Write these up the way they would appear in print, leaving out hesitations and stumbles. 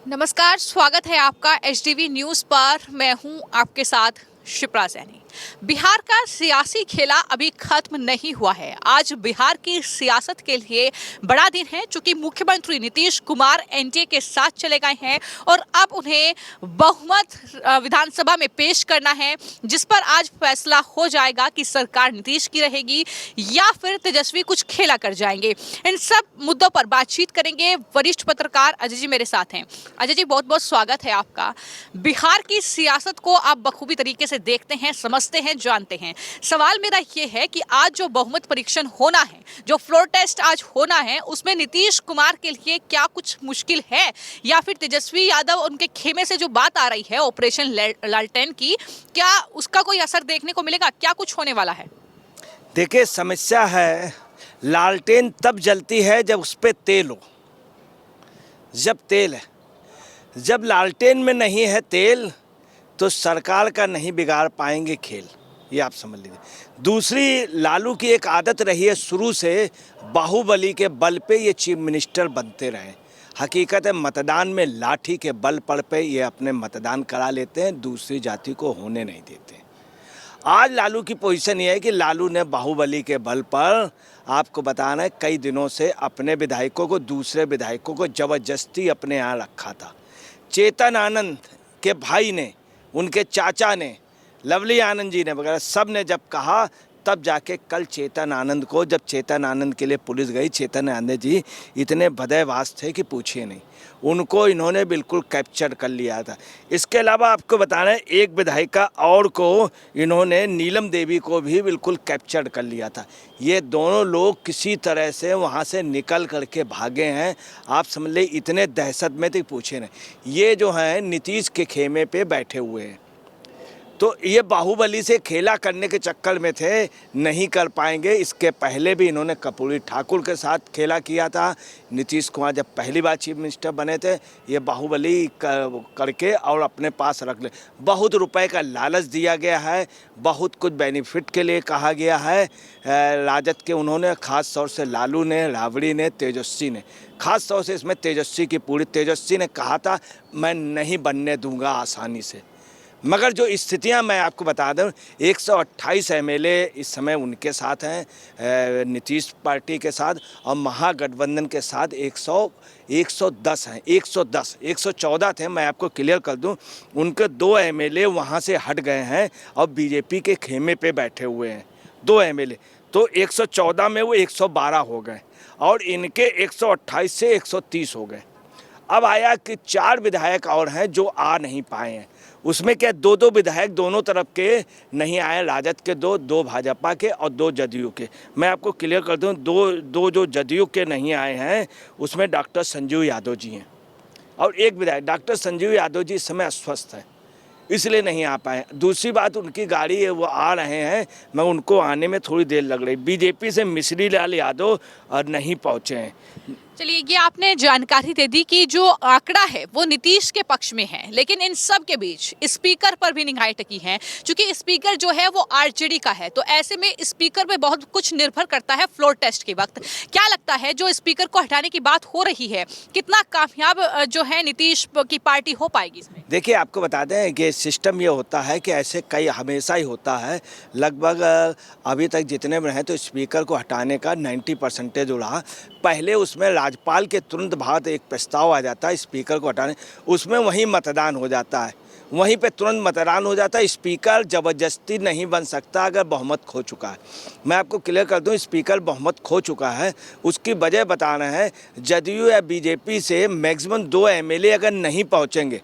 नमस्कार, स्वागत है आपका एचडीवी न्यूज़ पर। मैं हूं आपके साथ शिप्रा सैनी। बिहार का सियासी खेला अभी खत्म नहीं हुआ है। आज बिहार की सियासत के लिए बड़ा दिन है, चूंकि मुख्यमंत्री नीतीश कुमार एनडीए के साथ चले गए हैं और अब उन्हें बहुमत विधानसभा में पेश करना है, जिस पर आज फैसला हो जाएगा कि सरकार नीतीश की रहेगी या फिर तेजस्वी कुछ खेला कर जाएंगे। इन सब मुद्दों पर बातचीत करेंगे। वरिष्ठ पत्रकार अजय जी मेरे साथ हैं। अजय जी, बहुत बहुत स्वागत है आपका। बिहार की सियासत को आप बखूबी तरीके से देखते हैं, समझते हैं, जानते हैं। सवाल मेरा ये है कि आज जो बहुमत परीक्षण होना है, जो फ्लोर टेस्ट आज होना है, उसमें नीतीश कुमार के लिए क्या कुछ मुश्किल है या फिर तेजस्वी यादव उनके खेमे से जो बात आ रही है ऑपरेशन लालटेन की, क्या उसका कोई असर देखने को मिलेगा? क्या कुछ होने वाला है? देखिए, समस्या है, लालटेन तब जलती है जब उस पर तेल हो। जब तेल है, जब लालटेन में नहीं है तेल तो सरकार का नहीं बिगाड़ पाएंगे खेल, ये आप समझ लीजिए। दूसरी, लालू की एक आदत रही है शुरू से, बाहुबली के बल पे ये चीफ मिनिस्टर बनते रहे। हकीकत है, मतदान में लाठी के बल पर पे ये अपने मतदान करा लेते हैं, दूसरी जाति को होने नहीं देते। आज लालू की पोजीशन ये है कि लालू ने बाहुबली के बल पर, आपको बताना है, कई दिनों से अपने विधायकों को, दूसरे विधायकों को ज़बरदस्ती अपने यहाँ रखा था। चेतन आनंद के भाई ने, उनके चाचा ने, लवली आनंद जी ने वगैरह सब ने जब कहा, तब जाके कल चेतन आनंद को, जब चेतन आनंद के लिए पुलिस गई, चेतन आनंद जी इतने भदयवास थे कि पूछिए नहीं। उनको इन्होंने बिल्कुल कैप्चर कर लिया था। इसके अलावा आपको बताना है, एक विधायिका और को इन्होंने, नीलम देवी को भी बिल्कुल कैप्चर कर लिया था। ये दोनों लोग किसी तरह से वहाँ से निकल करके भागे हैं। आप समझ ले, इतने दहशत में थे, पूछे नहीं। ये जो हैं नीतीश के खेमे पे बैठे हुए हैं, तो ये बाहुबली से खेला करने के चक्कर में थे, नहीं कर पाएंगे। इसके पहले भी इन्होंने कर्पूरी ठाकुर के साथ खेला किया था। नीतीश कुमार जब पहली बार चीफ मिनिस्टर बने थे, ये बाहुबली करके और अपने पास रख ले। बहुत रुपए का लालच दिया गया है, बहुत कुछ बेनिफिट के लिए कहा गया है। राजद के उन्होंने, ख़ास तौर से लालू ने, राबड़ी ने, तेजस्वी ने, ख़ास तौर से इसमें तेजस्वी की पूरी, तेजस्वी ने कहा था मैं नहीं बनने दूंगा आसानी से। मगर जो स्थितियां मैं आपको बता दूं, 128 एमएलए इस समय उनके साथ हैं, नीतीश पार्टी के साथ, और महागठबंधन के साथ 110 हैं। 114 थे, मैं आपको क्लियर कर दूं। उनके 2 एमएलए वहां से हट गए हैं और बीजेपी के खेमे पे बैठे हुए हैं, 2 एमएलए। तो 114 में वो 112 हो गए और इनके 128 से 130 हो गए। अब आया कि 4 विधायक और हैं जो आ नहीं पाए हैं। उसमें क्या, 2-2 विधायक दोनों तरफ के नहीं आए, राजद के 2 भाजपा के और 2 जदयू के। मैं आपको क्लियर कर दूं, दो जो जदयू के नहीं आए हैं, उसमें डॉक्टर संजीव यादव जी हैं और एक विधायक। डॉक्टर संजीव यादव जी इस समय अस्वस्थ हैं, इसलिए नहीं आ पाए। दूसरी बात, उनकी गाड़ी है, वो आ रहे हैं, मगर उनको आने में थोड़ी देर लग रही। बीजेपी से मिश्री लाल यादव और नहीं पहुँचे हैं। चलिए, ये आपने जानकारी दे दी कि जो आंकड़ा है वो नीतीश के पक्ष में है, लेकिन इन सब के बीच स्पीकर पर भी निगाहें टिकी हैं, क्योंकि स्पीकर जो है वो आरजेडी का है। तो ऐसे में स्पीकर पे बहुत कुछ निर्भर करता है फ्लोर टेस्ट के वक्त। क्या लगता है, जो स्पीकर को हटाने की बात हो रही है, कितना कामयाब जो है नीतीश की पार्टी हो पाएगी इसमें? देखिए, आपको बता दें कि सिस्टम ये होता है कि ऐसे कई हमेशा ही होता है। लगभग अभी तक जितने में हैं, तो स्पीकर को हटाने का 90% रहा। पहले उसमें राज्यपाल के तुरंत बाद एक प्रस्ताव आ जाता है स्पीकर को हटाने, उसमें वहीं मतदान हो जाता है, वहीं पे तुरंत मतदान हो जाता है। स्पीकर ज़बरदस्ती नहीं बन सकता अगर बहुमत खो चुका है। मैं आपको क्लियर कर दूं, स्पीकर बहुमत खो चुका है। उसकी वजह बता रहे हैं, जदयू या बीजेपी से मैक्सिमम 2 एमएलए अगर नहीं पहुंचेंगे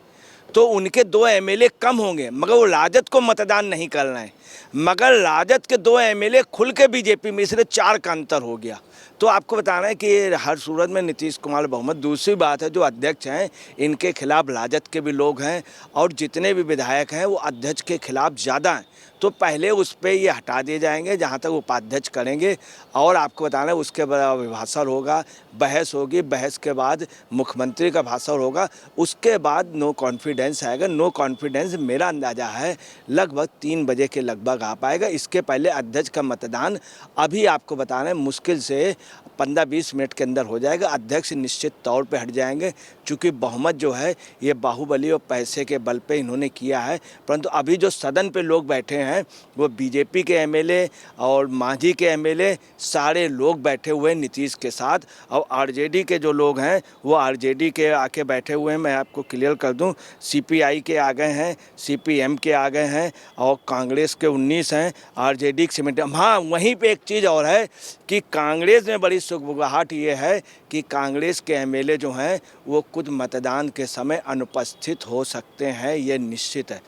तो उनके 2 एमएलए कम होंगे, मगर वो राजद को मतदान नहीं कर रहे हैं। मगर राजद के 2 एमएलए खुल के बीजेपी में, इसलिए 4 का अंतर हो गया। तो आपको बताना है कि हर सूरत में नीतीश कुमार बहुमत। दूसरी बात है, जो अध्यक्ष हैं, इनके खिलाफ राजद के भी लोग हैं और जितने भी विधायक हैं वो अध्यक्ष के खिलाफ ज़्यादा हैं। तो पहले उस पर ये हटा दिए जाएंगे जहाँ तक उपाध्यक्ष करेंगे। और आपको बताना है, उसके बाद अभिभाषण होगा, बहस होगी, बहस के बाद मुख्यमंत्री का भाषण होगा, उसके बाद नो कॉन्फिडेंस आएगा। नो कॉन्फिडेंस मेरा अंदाज़ा है लगभग 3 बजे के लगभग आ पाएगा। इसके पहले अध्यक्ष का मतदान अभी आपको बताना है मुश्किल से 15-20 मिनट के अंदर हो जाएगा। अध्यक्ष निश्चित तौर पे हट जाएंगे, चूँकि बहुमत जो है ये बाहुबली और पैसे के बल पे इन्होंने किया है। परंतु अभी जो सदन पे लोग बैठे हैं वो बीजेपी के एमएलए और मांझी के एमएलए सारे लोग बैठे हुए हैं नीतीश के साथ, और आरजेडी के जो लोग हैं वो आरजेडी के आके बैठे हुए हैं। मैं आपको क्लियर कर दूं, सीपीआई के आ गए हैं, सीपीएम के आ गए हैं और कांग्रेस के 19 हैं, आरजेडी के 70। हाँ, वहीं पे एक चीज़ और है कि कांग्रेस में बड़ी सुगबुगाहट ये है कि कांग्रेस के एमएलए जो हैं वो कुछ मतदान के समय अनुपस्थित हो सकते हैं, ये निश्चित है।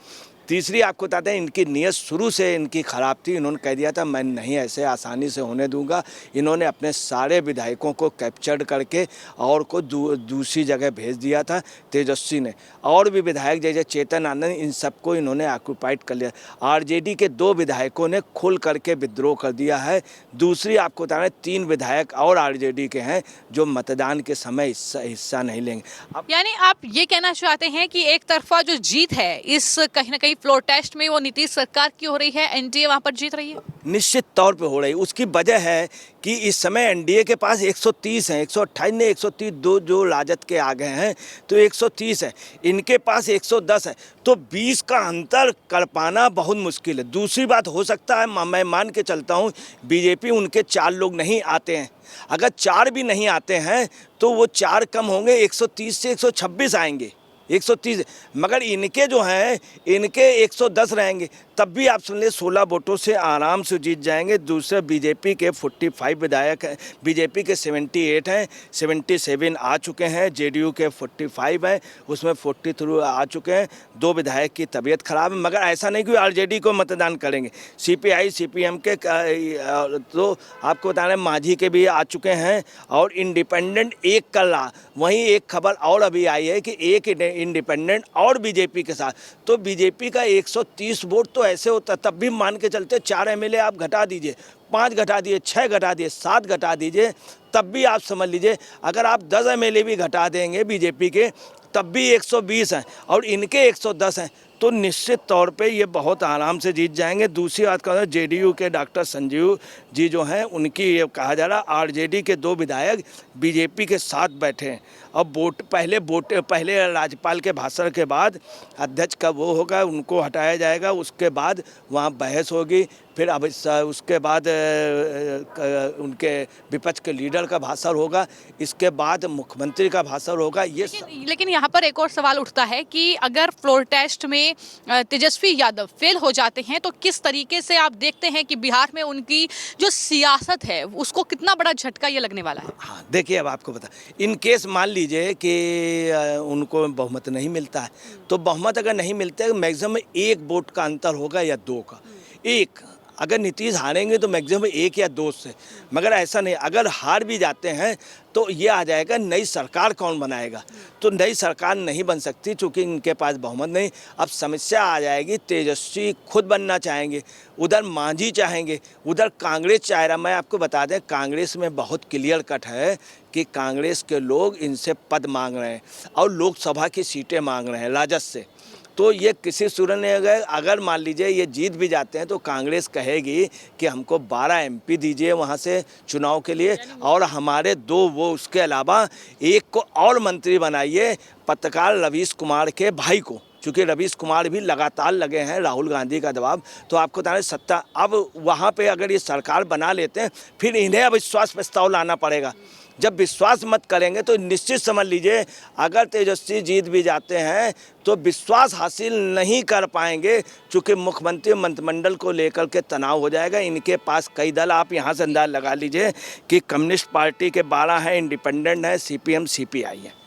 तीसरी आपको बताते हैं, इनकी नीयत शुरू से इनकी ख़राब थी। इन्होंने कह दिया था मैं नहीं ऐसे आसानी से होने दूंगा। इन्होंने अपने सारे विधायकों को कैप्चर्ड करके और को दूसरी जगह भेज दिया था तेजस्वी ने, और भी विधायक जैसे चेतन आनंद, इन सबको इन्होंने ऑक्यूपाइड कर लिया। आरजेडी के 2 विधायकों ने खुल करके विद्रोह कर दिया है। दूसरी आपको बता रहे 3 विधायक और आरजेडी के हैं जो मतदान के समय हिस्सा नहीं लेंगे। अब यानी आप ये कहना चाहते हैं कि एक तरफा जो जीत है इस कहीं ना कहीं फ्लोर टेस्ट में वो नीतीश सरकार की हो रही है, एनडीए वहां पर जीत रही है? निश्चित तौर पे हो रही। उसकी वजह है कि इस समय एनडीए के पास 130 हैं, 128 ने 130, दो जो राजद के आ गए हैं तो 130 है, इनके पास 110 है, तो 20 का अंतर कर पाना बहुत मुश्किल है। दूसरी बात हो सकता है, मैं मान के चलता हूँ बीजेपी उनके 4 लोग नहीं आते हैं, अगर 4 भी नहीं आते हैं तो वो 4 कम होंगे, 130 से 126 आएंगे, 130। मगर इनके जो हैं इनके 110 रहेंगे, तब भी आप समझ लें 16 वोटों से आराम से जीत जाएंगे। दूसरे बीजेपी के 45 विधायक हैं, बीजेपी के 78 हैं, 77 आ चुके हैं, जेडीयू के 45 हैं, उसमें 43 आ चुके हैं। 2 विधायक की तबीयत खराब है, मगर ऐसा नहीं कि आरजेडी को मतदान करेंगे। सीपीआई सीपीएम के तो आपको बता रहे मांझी के भी आ चुके हैं, और इंडिपेंडेंट एक कर रहा। वहीं एक खबर और अभी आई है कि एक इंडिपेंडेंट और बीजेपी के साथ, तो बीजेपी का 130 वोट तो ऐसे होता, तब भी मान के चलते 4 एमएलए आप घटा दीजिए, 5 घटा दिए, 6 घटा दिए, 7 घटा दीजिए, तब भी आप समझ लीजिए अगर आप 10 एमएलए भी घटा देंगे बीजेपी के तब भी 120 हैं और इनके 110 हैं, तो निश्चित तौर पे ये बहुत आराम से जीत जाएंगे। दूसरी बात कहूँ, जेडीयू के डॉक्टर संजीव जी जो हैं उनकी ये कहा जा रहा, आरजेडी के 2 विधायक बीजेपी के साथ बैठे हैं। अब पहले राज्यपाल के भाषण के बाद अध्यक्ष का वो होगा, उनको हटाया जाएगा, उसके बाद वहाँ बहस होगी, फिर अब उसके बाद उनके विपक्ष के लीडर का भाषण होगा, इसके बाद मुख्यमंत्री का भाषण होगा। ये लेकिन यहाँ पर एक और सवाल उठता है कि अगर फ्लोर टेस्ट में तेजस्वी यादव फेल हो जाते हैं तो किस तरीके से आप देखते हैं कि बिहार में उनकी जो सियासत है उसको कितना बड़ा झटका ये लगने वाला है? हाँ, देखिए अब आपको बता, इन केस मान लीजिए कि उनको बहुमत नहीं मिलता है, तो बहुमत अगर नहीं मिलता है मैक्सिमम 1 वोट का अंतर होगा या 2 का। एक अगर नीतीश हारेंगे तो मैक्सिमम 1 या 2 से, मगर ऐसा नहीं, अगर हार भी जाते हैं तो ये आ जाएगा नई सरकार कौन बनाएगा, तो नई सरकार नहीं बन सकती चूँकि इनके पास बहुमत नहीं। अब समस्या आ जाएगी, तेजस्वी खुद बनना चाहेंगे, उधर मांझी चाहेंगे, उधर कांग्रेस चाह रहा। मैं आपको बता दें कांग्रेस में बहुत क्लियर कट है कि कांग्रेस के लोग इनसे पद मांग रहे हैं और लोकसभा की सीटें मांग रहे हैं राजद से, तो ये किसी सूरत नहीं गए। अगर मान लीजिए ये जीत भी जाते हैं तो कांग्रेस कहेगी कि हमको 12 एमपी दीजिए वहाँ से चुनाव के लिए, और हमारे 2 वो उसके अलावा 1 को और मंत्री बनाइए, पत्रकार रवीश कुमार के भाई को, क्योंकि रवीश कुमार भी लगातार लगे हैं राहुल गांधी का दबाव। तो आपको बता रहे सत्ता अब वहाँ पे अगर ये सरकार बना लेते हैं फिर इन्हें अविश्वास प्रस्ताव लाना पड़ेगा। जब विश्वास मत करेंगे तो निश्चित समझ लीजिए अगर तेजस्वी जीत भी जाते हैं तो विश्वास हासिल नहीं कर पाएंगे, क्योंकि मुख्यमंत्री मंत्रिमंडल को लेकर के तनाव हो जाएगा। इनके पास कई दल, आप यहाँ से अंदाज लगा लीजिए कि कम्युनिस्ट पार्टी के 12 हैं, इंडिपेंडेंट है, सीपीएम सीपीआई है।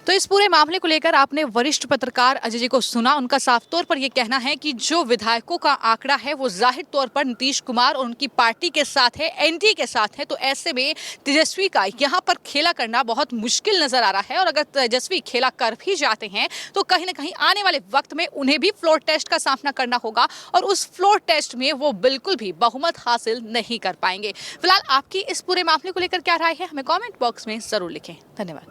तो इस पूरे मामले को लेकर आपने वरिष्ठ पत्रकार अजय जी को सुना। उनका साफ तौर पर यह कहना है कि जो विधायकों का आंकड़ा है वो जाहिर तौर पर नीतीश कुमार और उनकी पार्टी के साथ है, एनडीए के साथ है, तो ऐसे में तेजस्वी का यहाँ पर खेला करना बहुत मुश्किल नजर आ रहा है। और अगर तेजस्वी खेला कर भी जाते हैं तो कहीं ना कहीं आने वाले वक्त में उन्हें भी फ्लोर टेस्ट का सामना करना होगा और उस फ्लोर टेस्ट में वो बिल्कुल भी बहुमत हासिल नहीं कर पाएंगे। फिलहाल आपकी इस पूरे मामले को लेकर क्या राय है, हमें कॉमेंट बॉक्स में जरूर लिखें। धन्यवाद।